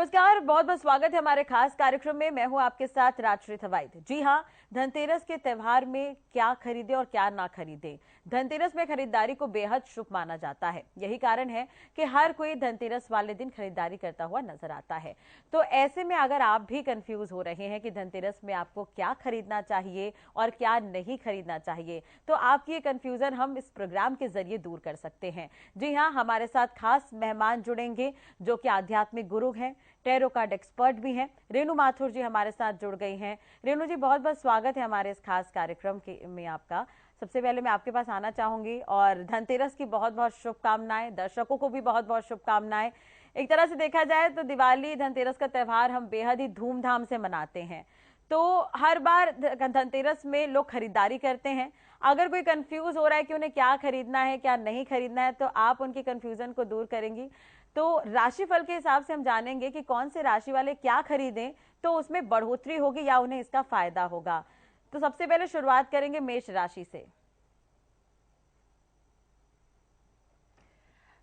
नमस्कार, बहुत बहुत स्वागत है हमारे खास कार्यक्रम में। मैं हूं आपके साथ राजश्री थवाइत। जी हां, धनतेरस के त्यौहार में क्या खरीदें और क्या ना खरीदें। धनतेरस में खरीदारी को बेहद शुभ माना जाता है। यही कारण है कि हर कोई धनतेरस वाले दिन खरीदारी करता हुआ नजर आता है। तो ऐसे में अगर आप भी कंफ्यूज हो रहे हैं कि धनतेरस में आपको क्या खरीदना चाहिए और क्या नहीं खरीदना चाहिए, तो आपकी ये कंफ्यूजन हम इस प्रोग्राम के जरिए दूर कर सकते हैं। जी हाँ, हमारे साथ खास मेहमान जुड़ेंगे जो कि आध्यात्मिक गुरु हैं, टैरो कार्ड एक्सपर्ट भी हैं। रेणु माथुर जी हमारे साथ जुड़ गई हैं। रेणु जी, बहुत बहुत स्वागत है हमारे इस खास कार्यक्रम में आपका। सबसे पहले मैं आपके पास आना चाहूंगी और धनतेरस की बहुत बहुत शुभकामनाएं, दर्शकों को भी बहुत बहुत शुभकामनाएं। एक तरह से देखा जाए तो दिवाली, धनतेरस का त्यौहार हम बेहद ही धूमधाम से मनाते हैं। तो हर बार धनतेरस में लोग खरीदारी करते हैं। अगर कोई कंफ्यूज हो रहा है कि उन्हें क्या खरीदना है क्या नहीं खरीदना है, तो आप उनकी कंफ्यूजन को दूर करेंगी। तो राशिफल के हिसाब से हम जानेंगे कि कौन से राशि वाले क्या खरीदें तो उसमें बढ़ोतरी होगी या उन्हें इसका फायदा होगा। तो सबसे पहले शुरुआत करेंगे मेष राशि से।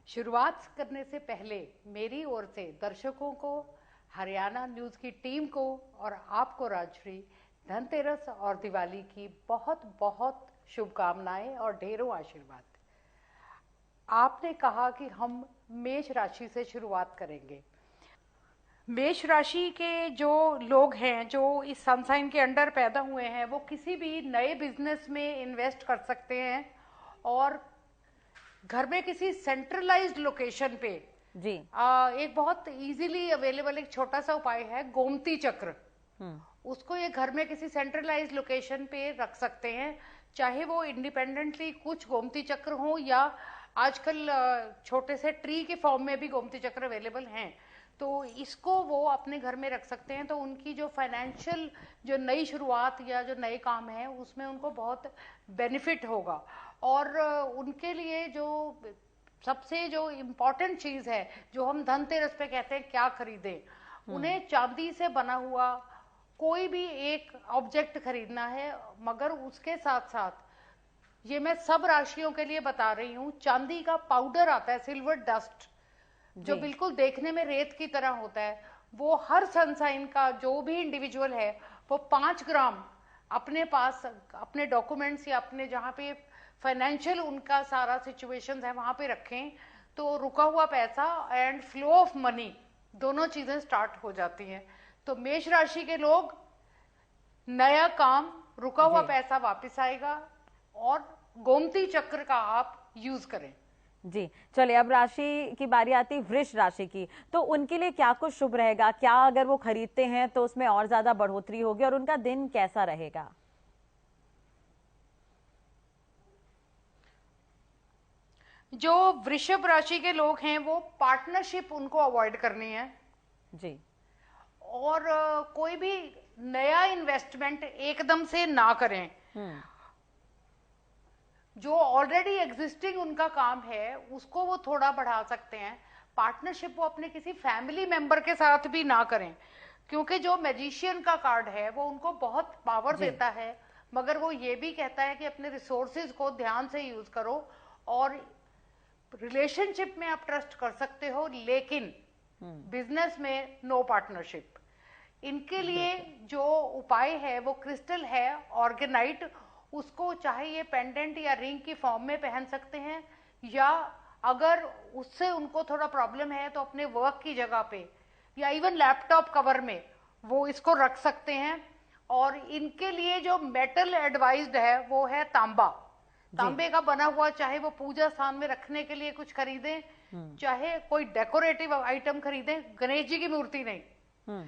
शुरुआत करने से पहले मेरी ओर से दर्शकों को, हरियाणा न्यूज की टीम को और आपको राजश्री धनतेरस और दिवाली की बहुत बहुत शुभकामनाएं और ढेरों आशीर्वाद। आपने कहा कि हम मेष राशि से शुरुआत करेंगे। मेष राशि के जो लोग हैं जो इस सनसाइन के अंडर पैदा हुए हैं, वो किसी भी नए बिजनेस में इन्वेस्ट कर सकते हैं और घर में किसी सेंट्रलाइज्ड लोकेशन पे जी एक बहुत इजीली अवेलेबल एक छोटा सा उपाय है गोमती चक्र। उसको ये घर में किसी सेंट्रलाइज्ड लोकेशन पे रख सकते हैं, चाहे वो इंडिपेंडेंटली कुछ गोमती चक्र हो या आजकल छोटे से ट्री के फॉर्म में भी गोमती चक्र अवेलेबल हैं। तो इसको वो अपने घर में रख सकते हैं, तो उनकी जो फाइनेंशियल जो नई शुरुआत या जो नए काम है उसमें उनको बहुत बेनिफिट होगा। और उनके लिए जो सबसे जो इम्पोर्टेंट चीज है, जो हम धनतेरस पे कहते हैं क्या खरीदें, उन्हें चांदी से बना हुआ कोई भी एक ऑब्जेक्ट खरीदना है। मगर उसके साथ साथ ये मैं सब राशियों के लिए बता रही हूँ, चांदी का पाउडर आता है, सिल्वर डस्ट, जो बिल्कुल देखने में रेत की तरह होता है, वो हर सनसाइन का जो भी इंडिविजुअल है वो 5 ग्राम अपने पास अपने डॉक्यूमेंट्स या अपने जहाँ पे फाइनेंशियल उनका सारा सिचुएशंस है वहां पे रखें। तो रुका हुआ पैसा एंड फ्लो ऑफ मनी दोनों चीजें स्टार्ट हो जाती हैं। तो मेष राशि के लोग, नया काम, रुका हुआ पैसा वापस आएगा और गोमती चक्र का आप यूज करें। जी चलिए, अब राशि की बारी आती है वृष राशि की। तो उनके लिए क्या कुछ शुभ रहेगा, क्या अगर वो खरीदते हैं तो उसमें और ज्यादा बढ़ोतरी होगी और उनका दिन कैसा रहेगा। जो वृषभ राशि के लोग हैं वो पार्टनरशिप उनको अवॉइड करनी है जी, और कोई भी नया इन्वेस्टमेंट एकदम से ना करें। जो ऑलरेडी एग्जिस्टिंग उनका काम है उसको वो थोड़ा बढ़ा सकते हैं। पार्टनरशिप वो अपने किसी फैमिली मेंबर के साथ भी ना करें, क्योंकि जो मैजिशियन का कार्ड है वो उनको बहुत पावर देता है, मगर वो ये भी कहता है कि अपने रिसोर्सेज को ध्यान से यूज करो। और रिलेशनशिप में आप ट्रस्ट कर सकते हो, लेकिन बिजनेस में नो पार्टनरशिप। इनके लिए जो उपाय है वो क्रिस्टल है ऑर्गेनाइट, उसको चाहे ये पेंडेंट या रिंग की फॉर्म में पहन सकते हैं, या अगर उससे उनको थोड़ा प्रॉब्लम है तो अपने वर्क की जगह पे या इवन लैपटॉप कवर में वो इसको रख सकते हैं। और इनके लिए जो मेटल एडवाइज्ड है वो है तांबा। तांबे का बना हुआ, चाहे वो पूजा स्थान में रखने के लिए कुछ खरीदें, चाहे कोई डेकोरेटिव आइटम खरीदें, गणेश जी की मूर्ति नहीं।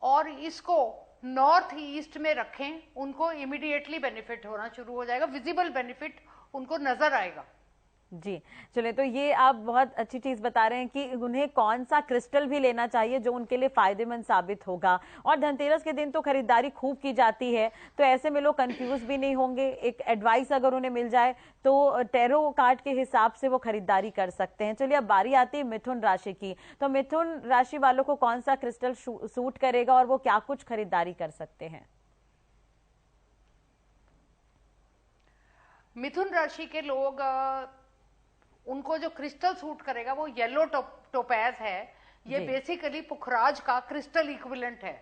और इसको नॉर्थ ईस्ट में रखें, उनको इमीडिएटली बेनिफिट होना शुरू हो जाएगा, विजिबल बेनिफिट उनको नजर आएगा। जी चलिए, तो ये आप बहुत अच्छी चीज बता रहे हैं कि उन्हें कौन सा क्रिस्टल भी लेना चाहिए जो उनके लिए फायदेमंद साबित होगा। और धनतेरस के दिन तो खरीदारी खूब की जाती है, तो ऐसे में लोग कंफ्यूज भी नहीं होंगे। एक एडवाइस अगर उन्हें मिल जाए तो टैरो कार्ड के हिसाब से वो खरीदारी कर सकते हैं। चलिए, अब बारी आती है मिथुन राशि की। तो मिथुन राशि वालों को कौन सा क्रिस्टल सूट करेगा और वो क्या कुछ खरीदारी कर सकते हैं। मिथुन राशि के लोग उनको जो क्रिस्टल सूट करेगा वो येलो टोपैज है। ये बेसिकली पुखराज का क्रिस्टल इक्विवेलेंट है।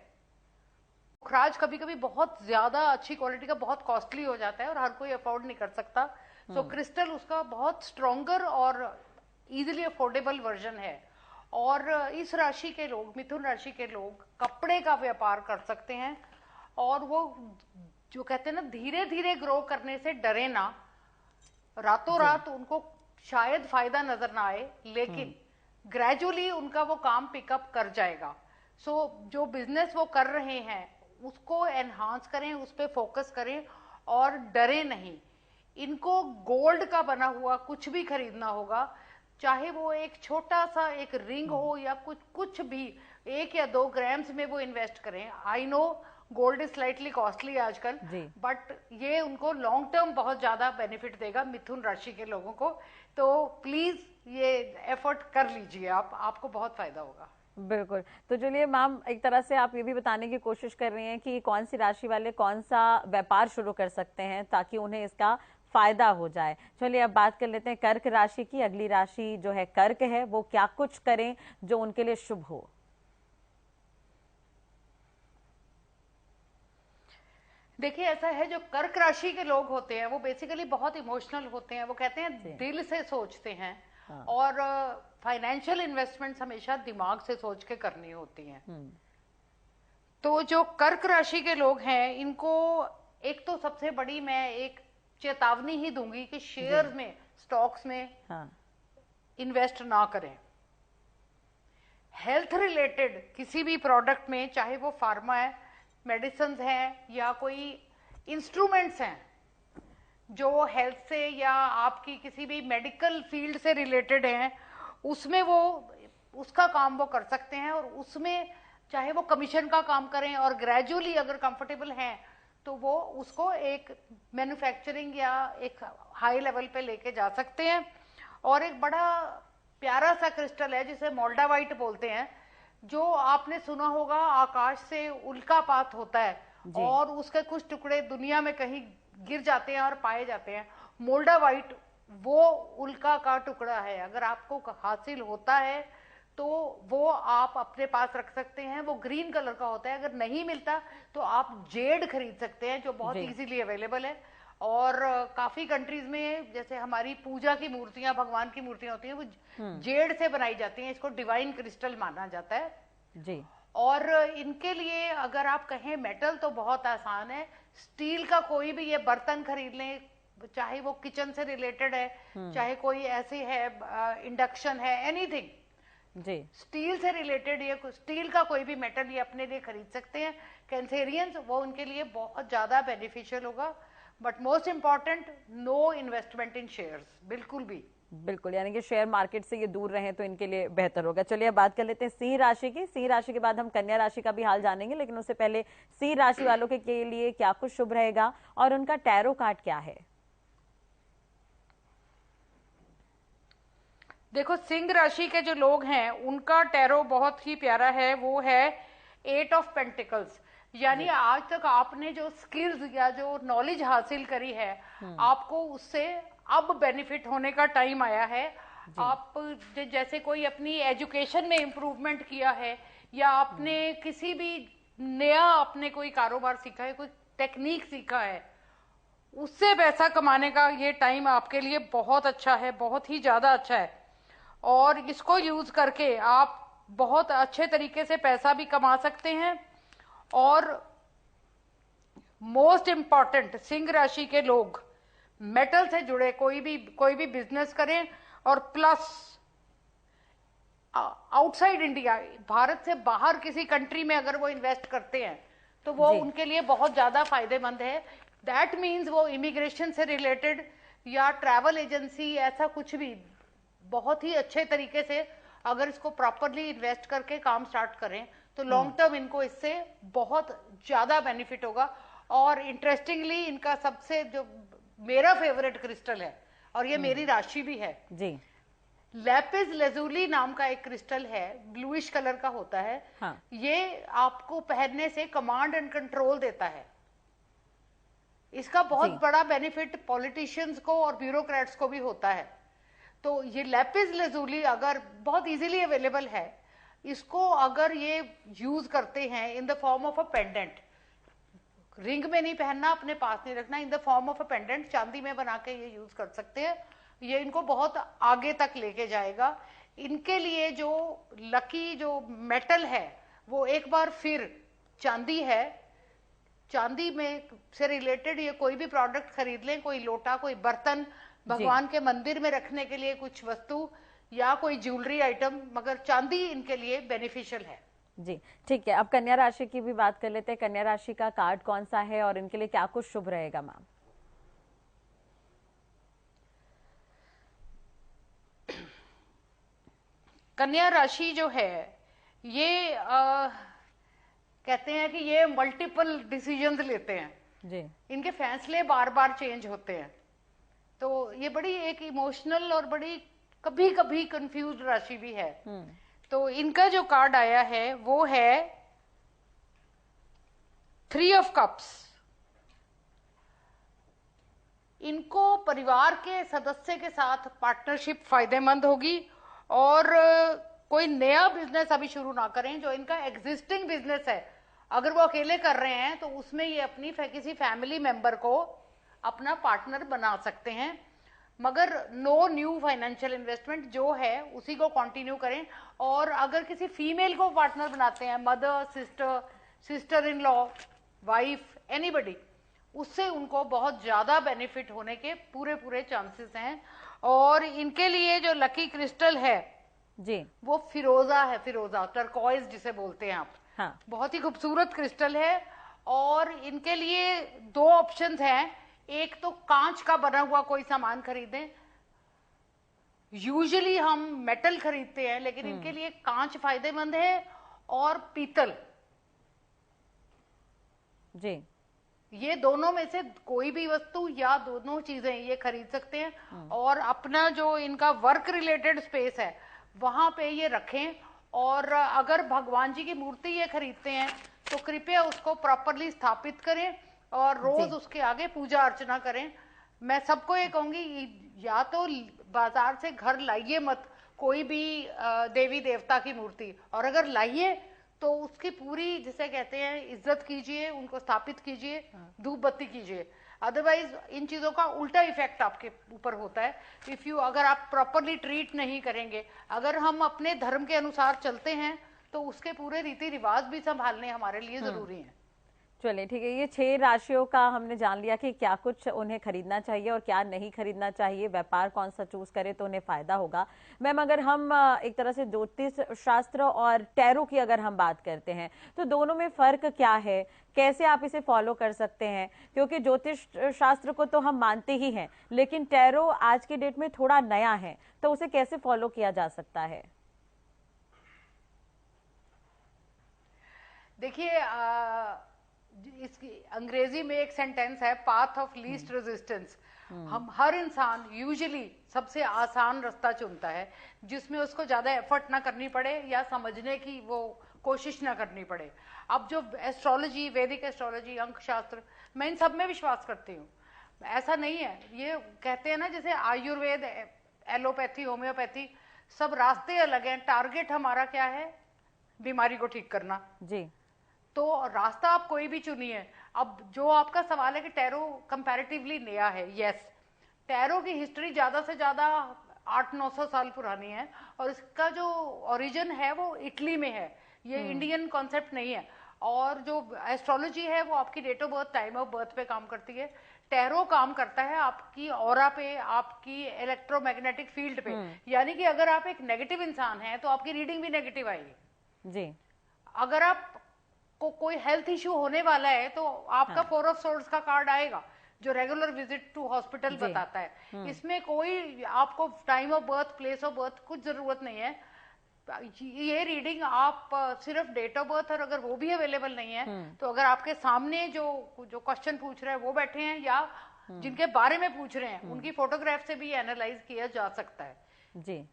पुखराज कभी कभी बहुत ज्यादा अच्छी क्वालिटी का बहुत कॉस्टली हो जाता है और हर कोई अफोर्ड नहीं कर सकता। सो क्रिस्टल उसका बहुत स्ट्रॉन्गर और इजीली अफोर्डेबल वर्जन है। और इस राशि के लोग, मिथुन राशि के लोग, कपड़े का व्यापार कर सकते हैं। और वो जो कहते हैं ना, धीरे धीरे ग्रो करने से डरे ना। रातों रात उनको शायद फायदा नजर ना आए, लेकिन ग्रेजुअली उनका वो काम पिकअप कर जाएगा। सो जो बिजनेस वो कर रहे हैं उसको एनहांस करें, उस पर फोकस करें और डरे नहीं। इनको गोल्ड का बना हुआ कुछ भी खरीदना होगा, चाहे वो एक छोटा सा एक रिंग हो या कुछ भी 1 या 2 ग्राम्स में वो इन्वेस्ट करें। I know gold is slightly costly आजकल, बट ये उनको लॉन्ग टर्म बहुत ज्यादा बेनिफिट देगा मिथुन राशि के लोगों को। तो प्लीज ये एफर्ट कर लीजिए आप, आपको बहुत फायदा होगा। बिल्कुल। तो चलिए मैम, एक तरह से आप ये भी बताने की कोशिश कर रही हैं कि कौन सी राशि वाले कौन सा व्यापार शुरू कर सकते हैं ताकि उन्हें इसका फायदा हो जाए। चलिए अब बात कर लेते हैं कर्क राशि की। अगली राशि जो है कर्क है, वो क्या कुछ करें जो उनके लिए शुभ हो? देखिए, ऐसा है, जो कर्क राशि के लोग होते हैं वो बेसिकली बहुत इमोशनल होते हैं। वो कहते हैं दिल से सोचते हैं। और फाइनेंशियल इन्वेस्टमेंट्स हमेशा दिमाग से सोच के करनी होती हैं। तो जो कर्क राशि के लोग हैं, इनको एक तो सबसे बड़ी मैं एक चेतावनी ही दूंगी कि शेयर्स में, स्टॉक्स में इन्वेस्ट ना करें। हेल्थ रिलेटेड किसी भी प्रोडक्ट में, चाहे वो फार्मा है, मेडिसिन हैं या कोई इंस्ट्रूमेंट्स हैं जो हेल्थ से या आपकी किसी भी मेडिकल फील्ड से रिलेटेड हैं, उसमें वो उसका काम वो कर सकते हैं। और उसमें चाहे वो कमीशन का काम करें और ग्रेजुअली अगर कंफर्टेबल हैं तो वो उसको एक मैन्युफैक्चरिंग या एक हाई लेवल पे लेके जा सकते हैं। और एक बड़ा प्यारा सा क्रिस्टल है जिसे मोल्डावाइट बोलते हैं, जो आपने सुना होगा आकाश से उल्कापात होता है और उसके कुछ टुकड़े दुनिया में कहीं गिर जाते हैं और पाए जाते हैं। मोल्डावाइट वो उल्का का टुकड़ा है। अगर आपको हासिल होता है तो वो आप अपने पास रख सकते हैं। वो ग्रीन कलर का होता है। अगर नहीं मिलता तो आप जेड खरीद सकते हैं, जो बहुत इजीली अवेलेबल है। और काफी कंट्रीज में, जैसे हमारी पूजा की मूर्तियां, भगवान की मूर्तियां होती हैं, वो जेड से बनाई जाती हैं। इसको डिवाइन क्रिस्टल माना जाता है जी। और इनके लिए अगर आप कहें मेटल, तो बहुत आसान है। स्टील का कोई भी ये बर्तन खरीद लें, चाहे वो किचन से रिलेटेड है, चाहे कोई ऐसे है, इंडक्शन है, एनीथिंग जी, स्टील से रिलेटेड, ये स्टील का कोई भी मेटल ये अपने लिए खरीद सकते हैं। कैंसेरियंस, वो उनके लिए बहुत ज्यादा बेनिफिशियल होगा। But most important, no investment in shares, बिल्कुल भी। बिल्कुल, यानी कि शेयर मार्केट से ये दूर रहें तो इनके लिए बेहतर होगा। चलिए अब बात कर लेते हैं सिंह राशि की। सिंह राशि के बाद हम कन्या राशि का भी हाल जानेंगे, लेकिन उससे पहले सिंह राशि वालों के लिए क्या कुछ शुभ रहेगा और उनका टैरो कार्ड क्या है? देखो, सिंह राशि के जो लोग हैं उनका टैरो बहुत ही प्यारा है। वो है 8 ऑफ पेंटिकल्स। यानी आज तक आपने जो स्किल्स या जो नॉलेज हासिल करी है, आपको उससे अब बेनिफिट होने का टाइम आया है। आप जैसे कोई अपनी एजुकेशन में इम्प्रूवमेंट किया है, या आपने किसी भी नया अपने कोई कारोबार सीखा है, कोई टेक्निक सीखा है, उससे पैसा कमाने का ये टाइम आपके लिए बहुत अच्छा है, बहुत ही ज्यादा अच्छा है। और इसको यूज करके आप बहुत अच्छे तरीके से पैसा भी कमा सकते हैं। और मोस्ट इंपॉर्टेंट, सिंह राशि के लोग मेटल से जुड़े कोई भी बिजनेस करें। और प्लस आउटसाइड इंडिया, भारत से बाहर किसी कंट्री में अगर वो इन्वेस्ट करते हैं तो वो उनके लिए बहुत ज्यादा फायदेमंद है। दैट मीन्स वो इमिग्रेशन से रिलेटेड या ट्रैवल एजेंसी, ऐसा कुछ भी बहुत ही अच्छे तरीके से अगर इसको प्रॉपरली इन्वेस्ट करके काम स्टार्ट करें तो लॉन्ग टर्म इनको इससे बहुत ज्यादा बेनिफिट होगा। और इंटरेस्टिंगली, इनका सबसे जो मेरा फेवरेट क्रिस्टल है, और ये मेरी राशि भी है जी, लैपिस लेजुली नाम का एक क्रिस्टल है, ब्लूइश कलर का होता है। हाँ। ये आपको पहनने से कमांड एंड कंट्रोल देता है। इसका बहुत बड़ा बेनिफिट पॉलिटिशियंस को और ब्यूरोक्रेट्स को भी होता है। तो ये लैपिस लैजुली अगर बहुत इजीली अवेलेबल है, इसको अगर ये यूज करते हैं in the form of a pendant, ring में नहीं पहनना, अपने पास नहीं रखना, in the form of a pendant चांदी में बना के ये यूज कर सकते हैं। ये इनको बहुत आगे तक लेके जाएगा। इनके लिए जो लकी जो मेटल है वो एक बार फिर चांदी है। चांदी में से रिलेटेड ये कोई भी प्रोडक्ट खरीद लें, कोई लोटा, कोई बर्तन, भगवान के मंदिर में रखने के लिए कुछ वस्तु या कोई ज्वेलरी आइटम, मगर चांदी इनके लिए बेनिफिशियल है। जी ठीक है, अब कन्या राशि की भी बात कर लेते हैं। कन्या राशि का कार्ड कौन सा है और इनके लिए क्या कुछ शुभ रहेगा मैम? कन्या राशि जो है ये कहते हैं कि ये मल्टीपल डिसीजंस लेते हैं जी। इनके फैसले बार बार चेंज होते हैं, तो ये बड़ी एक इमोशनल और बड़ी कभी कभी कंफ्यूज राशि भी है। तो इनका जो कार्ड आया है वो है 3 ऑफ कप्स। इनको परिवार के सदस्य के साथ पार्टनरशिप फायदेमंद होगी, और कोई नया बिजनेस अभी शुरू ना करें। जो इनका एग्जिस्टिंग बिजनेस है अगर वो अकेले कर रहे हैं तो उसमें ये अपनी किसी फैमिली मेंबर को अपना पार्टनर बना सकते हैं, मगर नो न्यू फाइनेंशियल इन्वेस्टमेंट जो है उसी को कंटिन्यू करें। और अगर किसी फीमेल को पार्टनर बनाते हैं, mother, sister, sister in law, wife, anybody, उससे उनको बहुत ज्यादा बेनिफिट होने के पूरे पूरे चांसेस हैं। और इनके लिए जो लकी क्रिस्टल है जी वो फिरोजा है, फिरोजा टर्कोइज जिसे बोलते हैं आप। हाँ। बहुत ही खूबसूरत क्रिस्टल है। और इनके लिए 2 ऑप्शंस हैं। एक तो कांच का बना हुआ कोई सामान खरीदें, यूजुअली हम मेटल खरीदते हैं, लेकिन इनके लिए कांच फायदेमंद है, और पीतल। जी ये दोनों में से कोई भी वस्तु या दोनों चीजें ये खरीद सकते हैं, और अपना जो इनका वर्क रिलेटेड स्पेस है वहां पे ये रखें। और अगर भगवान जी की मूर्ति ये खरीदते हैं तो कृपया उसको प्रॉपरली स्थापित करें और रोज उसके आगे पूजा अर्चना करें। मैं सबको ये कहूंगी, या तो बाजार से घर लाइए मत कोई भी देवी देवता की मूर्ति, और अगर लाइए तो उसकी पूरी जिसे कहते हैं इज्जत कीजिए, उनको स्थापित कीजिए, धूप बत्ती कीजिए। अदरवाइज इन चीजों का उल्टा इफेक्ट आपके ऊपर होता है। इफ यू अगर आप प्रॉपरली ट्रीट नहीं करेंगे, अगर हम अपने धर्म के अनुसार चलते हैं तो उसके पूरे रीति रिवाज भी संभालने हमारे लिए जरूरी है। चलिए ठीक है, ये 6 राशियों का हमने जान लिया कि क्या कुछ उन्हें खरीदना चाहिए और क्या नहीं खरीदना चाहिए, व्यापार कौन सा चूज करे तो उन्हें फायदा होगा। मैम अगर हम एक तरह से ज्योतिष शास्त्र और टैरो की अगर हम बात करते हैं तो दोनों में फर्क क्या है, कैसे आप इसे फॉलो कर सकते हैं? क्योंकि ज्योतिष शास्त्र को तो हम मानते ही हैं, लेकिन टैरो आज की डेट में थोड़ा नया है, तो उसे कैसे फॉलो किया जा सकता है? देखिए, इसकी अंग्रेजी में एक सेंटेंस है, पाथ ऑफ लीस्ट रेजिस्टेंस। हम हर इंसान यूजुअली सबसे आसान रास्ता चुनता है जिसमें उसको ज्यादा एफर्ट ना करनी पड़े या समझने की वो कोशिश ना करनी पड़े। अब जो एस्ट्रोलॉजी, वैदिक एस्ट्रोलॉजी, अंक शास्त्र, मैं इन सब में विश्वास करती हूँ। ऐसा नहीं है, ये कहते हैं ना जैसे आयुर्वेद, एलोपैथी, होम्योपैथी, सब रास्ते अलग हैं, टारगेट हमारा क्या है? बीमारी को ठीक करना जी। तो रास्ता आप कोई भी चुनिए। अब जो आपका सवाल है कि टैरो कंपैरेटिवली नया है, यस, टैरो की हिस्ट्री ज्यादा से ज्यादा 800-900 साल पुरानी है, और इसका जो ओरिजिन है वो इटली में है, ये इंडियन कॉन्सेप्ट नहीं है। और जो एस्ट्रोलॉजी है वो आपकी date of birth, time of birth पे काम करती है। टैरो काम करता है आपकी ऑरा पे, आपकी इलेक्ट्रोमैग्नेटिक फील्ड पे। यानी कि अगर आप एक नेगेटिव इंसान हैं तो आपकी रीडिंग भी नेगेटिव आएगी जी। अगर आप को कोई हेल्थ इश्यू होने वाला है तो आपका 4 ऑफ सोर्स का कार्ड आएगा जो रेगुलर विजिट टू हॉस्पिटल बताता है। इसमें कोई आपको time of birth, place of birth कुछ जरूरत नहीं है। ये रीडिंग आप सिर्फ डेट ऑफ बर्थ, और अगर वो भी अवेलेबल नहीं है तो अगर आपके सामने जो क्वेश्चन पूछ रहे हैं वो बैठे हैं या जिनके बारे में पूछ रहे हैं उनकी फोटोग्राफ से भी एनालाइज किया जा सकता है जी।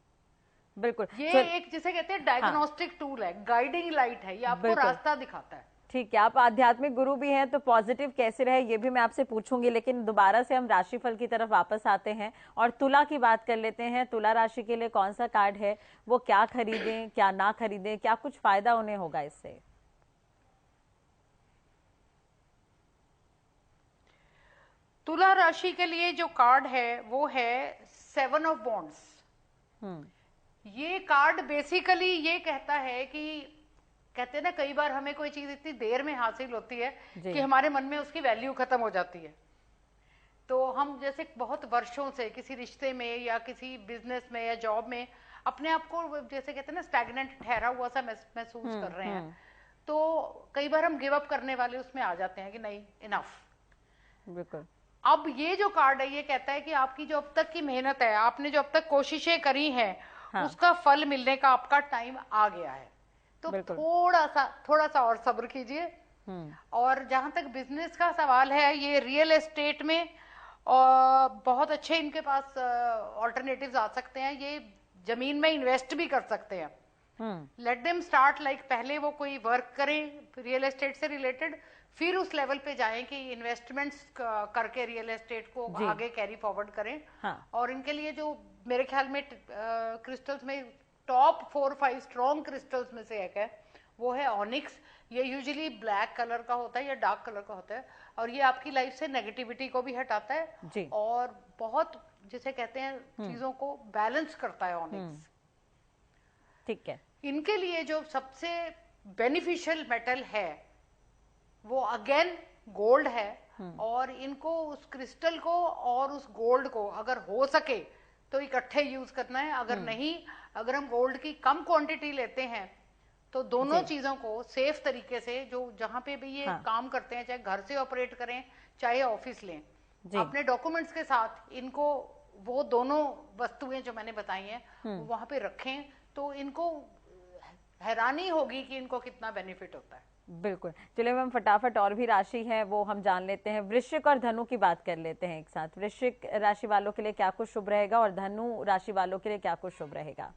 बिल्कुल, ये एक जिसे कहते हैं डायग्नोस्टिक टूल है, गाइडिंग लाइट है, ये आपको रास्ता दिखाता है। ठीक है, आप आध्यात्मिक गुरु भी हैं तो पॉजिटिव कैसे रहे ये भी मैं आपसे पूछूंगी, लेकिन दोबारा से हम राशिफल की तरफ वापस आते हैं और तुला की बात कर लेते हैं। तुला राशि के लिए कौन सा कार्ड है, वो क्या खरीदें क्या ना खरीदें, क्या कुछ फायदा उन्हें होगा इससे? तुला राशि के लिए जो कार्ड है वो है 7 ऑफ बॉन्ड्स। ये कार्ड बेसिकली ये कहता है कि कहते हैं ना, कई बार हमें कोई चीज इतनी देर में हासिल होती है कि हमारे मन में उसकी वैल्यू खत्म हो जाती है। तो हम जैसे बहुत वर्षों से किसी रिश्ते में या किसी बिजनेस में या जॉब में अपने आप को जैसे कहते हैं ना स्टैग्नेंट, ठहरा हुआ सा महसूस कर रहे हैं, तो कई बार हम गिव अप करने वाले उसमें आ जाते हैं कि नहीं, इनफ। बिल्कुल। अब ये जो कार्ड है ये कहता है कि आपकी जो अब तक की मेहनत है, आपने जो अब तक कोशिशें करी हैं, उसका फल मिलने का आपका टाइम आ गया है। तो थोड़ा सा और सब्र कीजिए। और जहां तक बिजनेस का सवाल है, ये रियल एस्टेट में बहुत अच्छे इनके पास ऑल्टरनेटिव्स आ सकते हैं। ये जमीन में इन्वेस्ट भी कर सकते हैं। लेट देम स्टार्ट, लाइक पहले वो कोई वर्क करें रियल एस्टेट से रिलेटेड, फिर उस लेवल पे जाएं कि इन्वेस्टमेंट्स करके रियल एस्टेट को आगे कैरी फॉरवर्ड करें। और इनके लिए जो मेरे ख्याल में क्रिस्टल्स में टॉप 4-5 स्ट्रॉन्ग क्रिस्टल्स में से एक है, वो है ऑनिक्स। ये यूजुअली ब्लैक कलर का होता है या डार्क कलर का होता है, और ये आपकी लाइफ से नेगेटिविटी को भी हटाता है और बहुत जिसे कहते हैं चीजों को बैलेंस करता है ऑनिक्स। ठीक है। इनके लिए जो सबसे बेनिफिशियल मेटल है वो अगेन गोल्ड है। और इनको उस क्रिस्टल को और उस गोल्ड को अगर हो सके तो इकट्ठे यूज करना है। अगर नहीं, अगर हम गोल्ड की कम क्वांटिटी लेते हैं तो दोनों चीजों को सेफ तरीके से, जो जहां पे भी ये काम करते हैं, चाहे घर से ऑपरेट करें चाहे ऑफिस लें, अपने डॉक्यूमेंट्स के साथ इनको वो दोनों वस्तुएं जो मैंने बताई हैं वहां पे रखें, तो इनको हैरानी होगी कि इनको कितना बेनिफिट होता है। बिल्कुल। चलिए हम फटाफट और भी राशि है वो हम जान लेते हैं। वृश्चिक और धनु की बात कर लेते हैं एक साथ। वृश्चिक राशि वालों के लिए क्या कुछ शुभ रहेगा और धनु राशि वालों के लिए क्या कुछ शुभ रहेगा?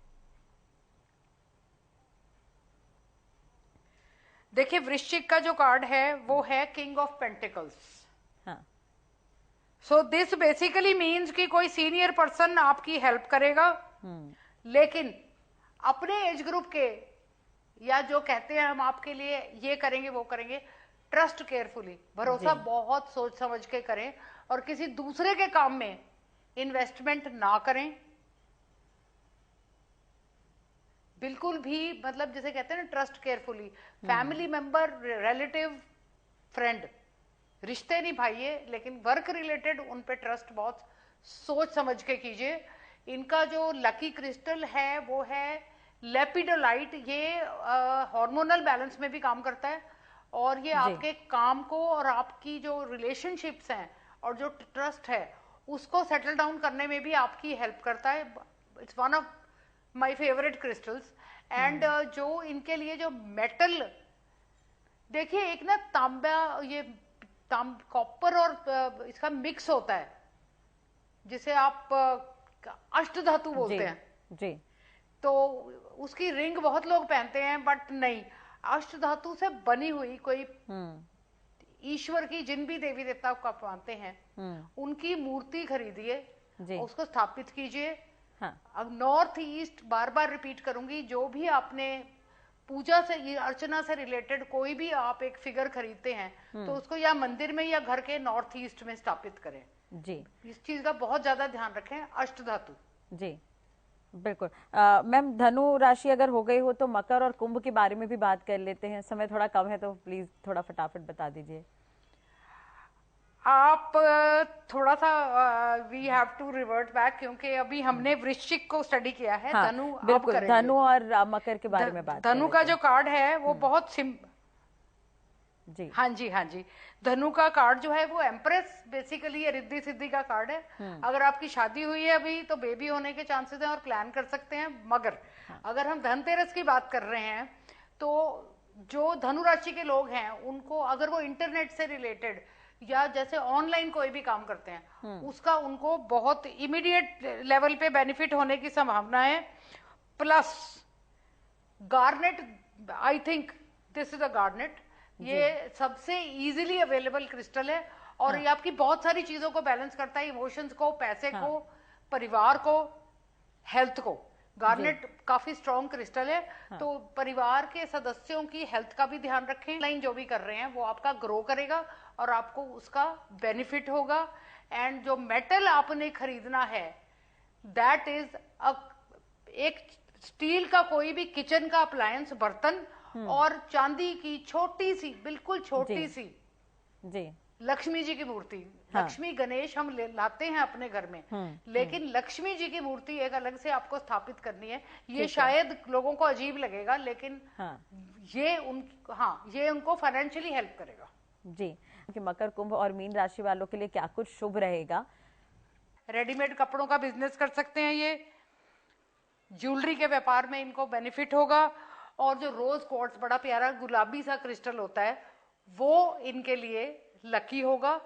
देखिए, वृश्चिक का जो कार्ड है वो है king of pentacles. So this basically means कि कोई सीनियर पर्सन आपकी हेल्प करेगा, लेकिन अपने एज ग्रुप के, या जो कहते हैं हम आपके लिए ये करेंगे वो करेंगे, ट्रस्ट केयरफुली, भरोसा बहुत सोच समझ के करें और किसी दूसरे के काम में इन्वेस्टमेंट ना करें बिल्कुल भी। मतलब जिसे कहते हैं ना trust carefully, family member, relative, friend, रिश्ते निभाइए, लेकिन वर्क रिलेटेड उन पे ट्रस्ट बहुत सोच समझ के कीजिए। इनका जो लकी क्रिस्टल है वो है लेपिडोलाइट। ये हार्मोनल बैलेंस में भी काम करता है और ये आपके काम को और आपकी जो रिलेशनशिप्स हैं और जो ट्रस्ट है उसको सेटल डाउन करने में भी आपकी हेल्प करता है। It's one of my favourite crystals. And जो इनके लिए जो मेटल, देखिए एक ना तांबा, ये कॉपर और इसका मिक्स होता है जिसे आप अष्ट धातु बोलते हैं जी। तो उसकी रिंग बहुत लोग पहनते हैं, बट नहीं, अष्ट धातु से बनी हुई कोई ईश्वर की, जिन भी देवी देवता को आप मानते हैं उनकी मूर्ति खरीदिए, उसको स्थापित कीजिए। अब नॉर्थ ईस्ट, बार बार रिपीट करूंगी, जो भी आपने पूजा से, अर्चना से रिलेटेड कोई भी आप एक फिगर खरीदते हैं तो उसको या मंदिर में या घर के नॉर्थ ईस्ट में स्थापित करें जी। इस चीज का बहुत ज्यादा ध्यान रखें। अष्ट धातु जी बिल्कुल। मैम, धनु राशि अगर हो गई हो तो मकर और कुंभ के बारे में भी बात कर लेते हैं। समय थोड़ा कम है तो प्लीज थोड़ा फटाफट बता दीजिए। आप थोड़ा सा we have to revert back, क्योंकि अभी हमने वृश्चिक को स्टडी किया है। धनु बिल्कुल, धनु और मकर के बारे में बात। धनु का जो कार्ड है वो बहुत जी, हाँ जी, धनु का कार्ड जो है वो एम्प्रेस, बेसिकली रिद्धि सिद्धि का कार्ड है। अगर आपकी शादी हुई है अभी तो बेबी होने के चांसेस हैं और प्लान कर सकते हैं। मगर अगर हम धनतेरस की बात कर रहे हैं तो जो धनु राशि के लोग हैं उनको, अगर वो इंटरनेट से रिलेटेड या जैसे ऑनलाइन कोई भी काम करते हैं उसका उनको बहुत इमीडिएट लेवल पे बेनिफिट होने की संभावना है। Plus garnet, I think this is a garnet, ये सबसे इजीली अवेलेबल क्रिस्टल है और ये आपकी बहुत सारी चीजों को बैलेंस करता है, इमोशंस को, पैसे को, परिवार को, हेल्थ को। गार्नेट काफी स्ट्रॉन्ग क्रिस्टल है, तो परिवार के सदस्यों की हेल्थ का भी ध्यान रखें। लाइन जो भी कर रहे हैं वो आपका ग्रो करेगा और आपको उसका बेनिफिट होगा। एंड जो मेटल आपने खरीदना है दैट इज एक स्टील का कोई भी किचन का अप्लायंस बर्तन और चांदी की छोटी सी, बिल्कुल छोटी सी जी लक्ष्मी जी की मूर्ति। लक्ष्मी गणेश हम लाते हैं अपने घर में, लेकिन लक्ष्मी जी की मूर्ति एक अलग से आपको स्थापित करनी है। ये शायद लोगों को अजीब लगेगा, लेकिन ये उनको फाइनेंशियली हेल्प करेगा। जी, कि मकर, कुंभ और मीन राशि वालों के लिए क्या कुछ शुभ रहेगा? रेडीमेड कपड़ों का बिजनेस कर सकते हैं, ये ज्वेलरी के व्यापार में इनको बेनिफिट होगा। और जो रोज क्वार्ट्ज बड़ा प्यारा गुलाबी सा क्रिस्टल होता है वो इनके लिए लकी होगा।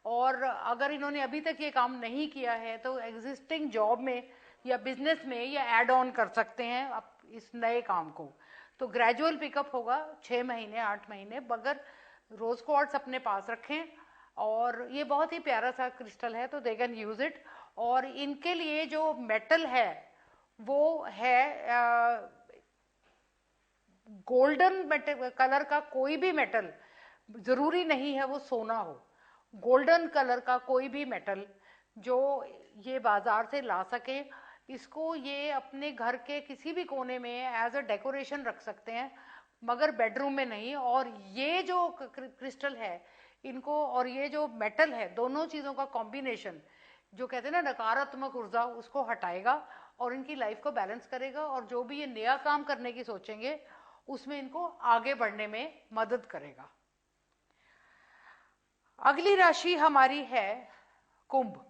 और अगर इन्होंने अभी तक ये काम नहीं किया है तो एग्जिस्टिंग जॉब में या बिजनेस में ये ऐड ऑन कर सकते हैं इस नए काम को। तो ग्रेजुअल पिकअप होगा 6 महीने 8 महीने, मगर रोज क्वार्ट्ज अपने पास रखें। और ये बहुत ही प्यारा सा क्रिस्टल है, तो दे कैन यूज इट। और इनके लिए जो मेटल है वो है गोल्डन मेटल कलर का। कोई भी मेटल, जरूरी नहीं है वो सोना हो, गोल्डन कलर का कोई भी मेटल जो ये बाजार से ला सके, इसको ये अपने घर के किसी भी कोने में एज अ डेकोरेशन रख सकते हैं, मगर बेडरूम में नहीं। और ये जो क्रिस्टल है इनको और ये जो मेटल है, दोनों चीजों का कॉम्बिनेशन जो कहते हैं ना नकारात्मक ऊर्जा, उसको हटाएगा और इनकी लाइफ को बैलेंस करेगा। और जो भी ये नया काम करने की सोचेंगे उसमें इनको आगे बढ़ने में मदद करेगा। अगली राशि हमारी है कुंभ।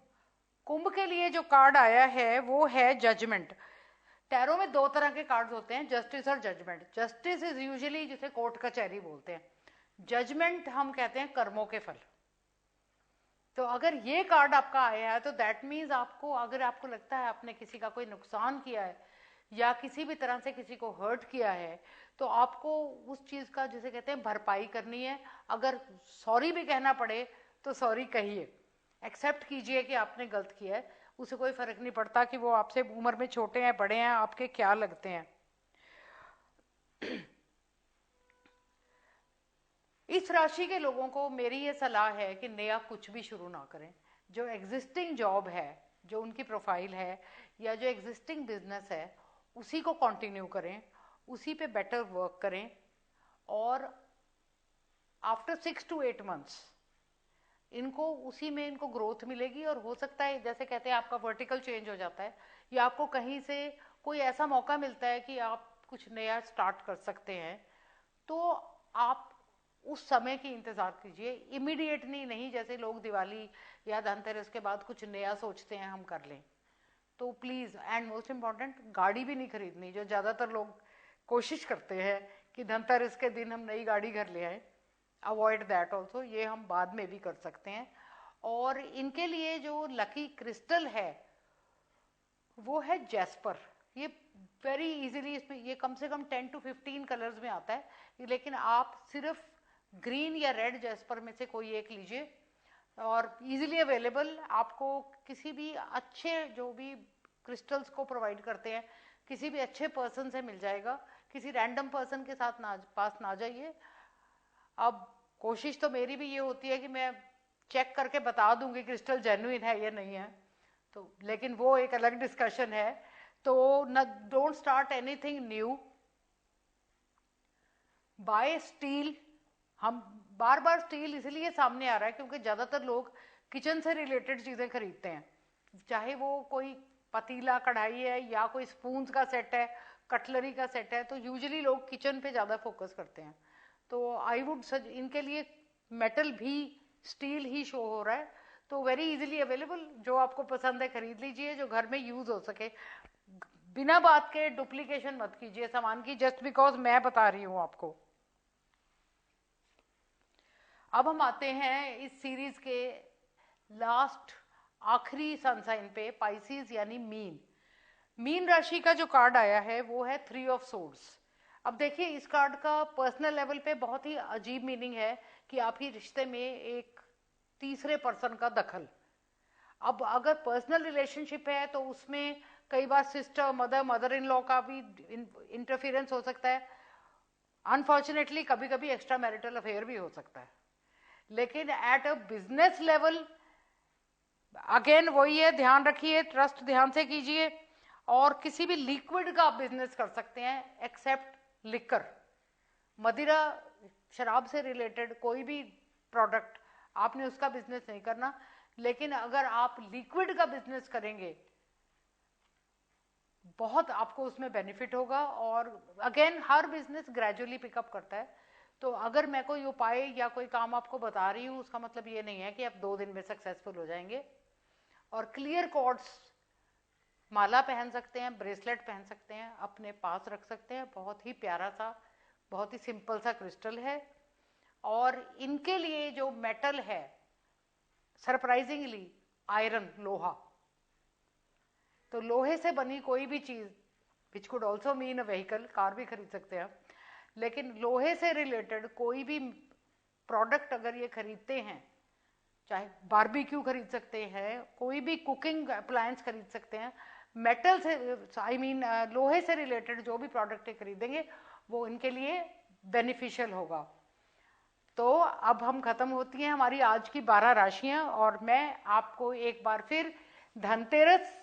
कुंभ के लिए जो कार्ड आया है वो है जजमेंट। टैरो में 2 तरह के कार्ड्स होते हैं, जस्टिस और जजमेंट। जस्टिस इज यूजुअली जिसे कोर्ट कचहरी बोलते हैं, जजमेंट हम कहते हैं कर्मों के फल। तो अगर ये कार्ड आपका आया है तो दैट मीन्स आपको, अगर आपको लगता है आपने किसी का कोई नुकसान किया है या किसी भी तरह से किसी को हर्ट किया है, तो आपको उस चीज का जिसे कहते हैं भरपाई करनी है। अगर सॉरी भी कहना पड़े तो सॉरी कहिए, एक्सेप्ट कीजिए कि आपने गलत किया है। उसे कोई फर्क नहीं पड़ता कि वो आपसे उम्र में छोटे हैं बड़े हैं, आपके क्या लगते हैं। इस राशि के लोगों को मेरी ये सलाह है कि नया कुछ भी शुरू ना करें। जो एग्जिस्टिंग जॉब है, जो उनकी प्रोफाइल है या जो एग्जिस्टिंग बिजनेस है, उसी को कंटिन्यू करें, उसी पे बेटर वर्क करें। और आफ्टर 6 to 8 months इनको उसी में इनको ग्रोथ मिलेगी। और हो सकता है जैसे कहते हैं आपका वर्टिकल चेंज हो जाता है, या आपको कहीं से कोई ऐसा मौका मिलता है कि आप कुछ नया स्टार्ट कर सकते हैं, तो आप उस समय की इंतजार कीजिए, इमीडिएटली नहीं। जैसे लोग दिवाली या धनतेरस के बाद कुछ नया सोचते हैं हम कर लें, तो प्लीज, एंड मोस्ट इम्पॉर्टेंट, गाड़ी भी नहीं खरीदनी। जो ज्यादातर लोग कोशिश करते हैं कि धनतेरस के दिन हम नई गाड़ी घर ले आए, अवॉइड दैट ऑल्सो, ये हम बाद में भी कर सकते हैं। और इनके लिए जो लकी क्रिस्टल है वो है जैस्पर। ये वेरी इजीली, इसमें ये कम से कम 10 to 15 कलर्स में आता है, लेकिन आप सिर्फ ग्रीन या रेड जैस्पर में से कोई एक लीजिए और इजीली अवेलेबल। आपको किसी भी अच्छे जो भी क्रिस्टल्स को प्रोवाइड करते हैं, किसी भी अच्छे पर्सन से मिल जाएगा, किसी रैंडम पर्सन के साथ पास ना जाइए। अब कोशिश तो मेरी भी ये होती है कि मैं चेक करके बता दूंगी क्रिस्टल जेन्युइन है या नहीं है, तो लेकिन वो एक अलग डिस्कशन है। तो न, don't start anything new, by steel. हम बार बार स्टील इसलिए सामने आ रहा है क्योंकि ज्यादातर लोग किचन से रिलेटेड चीजें खरीदते हैं, चाहे वो कोई पतीला कढ़ाई है या कोई स्पून का सेट है, कटलरी का सेट है, तो यूजुअली लोग किचन पे ज्यादा फोकस करते हैं। तो आई वुड इनके लिए मेटल भी स्टील ही शो हो रहा है, तो वेरी इजीली अवेलेबल। जो आपको पसंद है खरीद लीजिए, जो घर में यूज हो सके। बिना बात के डुप्लीकेशन मत कीजिए सामान की, जस्ट बिकॉज मैं बता रही हूं आपको। अब हम आते हैं इस सीरीज के लास्ट आखिरी सन साइन पे, पाइसिस यानी मीन। मीन राशि का जो कार्ड आया है वो है 3 of Swords। अब देखिए, इस कार्ड का पर्सनल लेवल पे बहुत ही अजीब मीनिंग है कि आप ही रिश्ते में एक तीसरे पर्सन का दखल। अब अगर पर्सनल रिलेशनशिप है तो उसमें कई बार सिस्टर, मदर इन लॉ का भी इंटरफेरेंस हो सकता है। अनफॉर्चुनेटली कभी कभी एक्स्ट्रा मैरिटल अफेयर भी हो सकता है। लेकिन at a business level again वही है, ध्यान रखिए, ट्रस्ट ध्यान से कीजिए। और किसी भी लिक्विड का आप बिजनेस कर सकते हैं एक्सेप्ट लिकर, मदिरा, शराब से रिलेटेड कोई भी प्रोडक्ट आपने उसका बिजनेस नहीं करना। लेकिन अगर आप लिक्विड का बिजनेस करेंगे बहुत आपको उसमें बेनिफिट होगा। और अगेन हर बिजनेस ग्रेजुअली पिकअप करता है। तो अगर मैं कोई उपाय या कोई काम आपको बता रही हूँ उसका मतलब ये नहीं है कि आप 2 दिन में सक्सेसफुल हो जाएंगे। और क्लियर कॉर्ड्स, माला पहन सकते हैं, ब्रेसलेट पहन सकते हैं, अपने पास रख सकते हैं। बहुत ही प्यारा सा, बहुत ही सिंपल सा क्रिस्टल है। और इनके लिए जो मेटल है सरप्राइजिंगली आयरन, लोहा। तो लोहे से बनी कोई भी चीज, which could also mean a vehicle, car भी खरीद सकते हैं, लेकिन लोहे से रिलेटेड कोई भी प्रोडक्ट अगर ये खरीदते हैं, चाहे बारबेक्यू खरीद सकते हैं, कोई भी कुकिंग अप्लायंस खरीद सकते हैं, मेटल से लोहे से रिलेटेड जो भी प्रोडक्ट खरीदेंगे वो इनके लिए बेनिफिशियल होगा। तो अब हम खत्म होती हैं हमारी आज की 12 राशियां, और मैं आपको एक बार फिर धनतेरस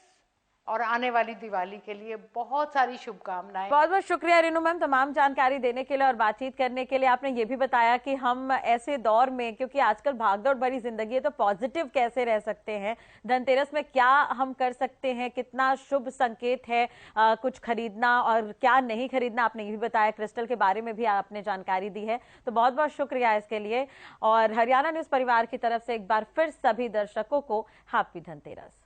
और आने वाली दिवाली के लिए बहुत सारी शुभकामनाएं। बहुत बहुत शुक्रिया रेनू मैम तमाम जानकारी देने के लिए और बातचीत करने के लिए। आपने ये भी बताया कि हम ऐसे दौर में, क्योंकि आजकल भागदौड़ भरी जिंदगी है, तो पॉजिटिव कैसे रह सकते हैं, धनतेरस में क्या हम कर सकते हैं, कितना शुभ संकेत है कुछ खरीदना और क्या नहीं खरीदना, आपने ये भी बताया। क्रिस्टल के बारे में भी आपने जानकारी दी है, तो बहुत बहुत शुक्रिया इसके लिए। और हरियाणा न्यूज परिवार की तरफ से एक बार फिर सभी दर्शकों को हैप्पी धनतेरस।